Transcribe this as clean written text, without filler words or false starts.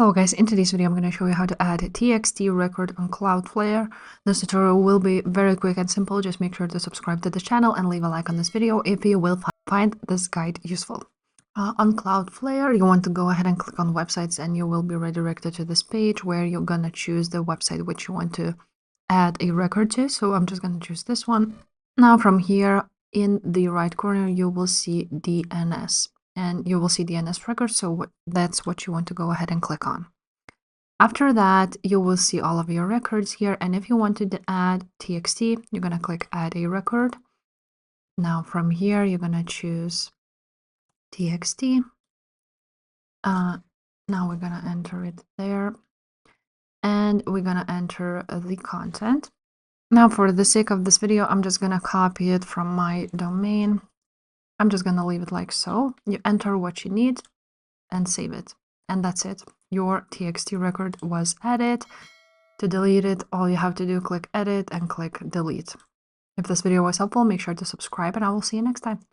Hello guys, in today's video I'm going to show you how to add TXT record on Cloudflare. This tutorial will be very quick and simple. Just make sure to subscribe to the channel and leave a like on this video if you will find this guide useful. On Cloudflare, you want to go ahead and click on websites and you will be redirected to this page where you're going to choose the website which you want to add a record to. So I'm just going to choose this one. Now from here in the right corner you will see DNS. And you will see DNS record, so that's what you want to go ahead and click on. After that, you will see all of your records here, and if you wanted to add TXT, you're going to click Add a Record. Now from here, you're going to choose TXT. Now we're going to enter it there, and we're going to enter the content. Now for the sake of this video, I'm just going to copy it from my domain. I'm just going to leave it like so. You enter what you need and save it. And that's it. Your TXT record was added. To delete it, all you have to do, click edit and click delete. If this video was helpful, make sure to subscribe and I will see you next time. Bye.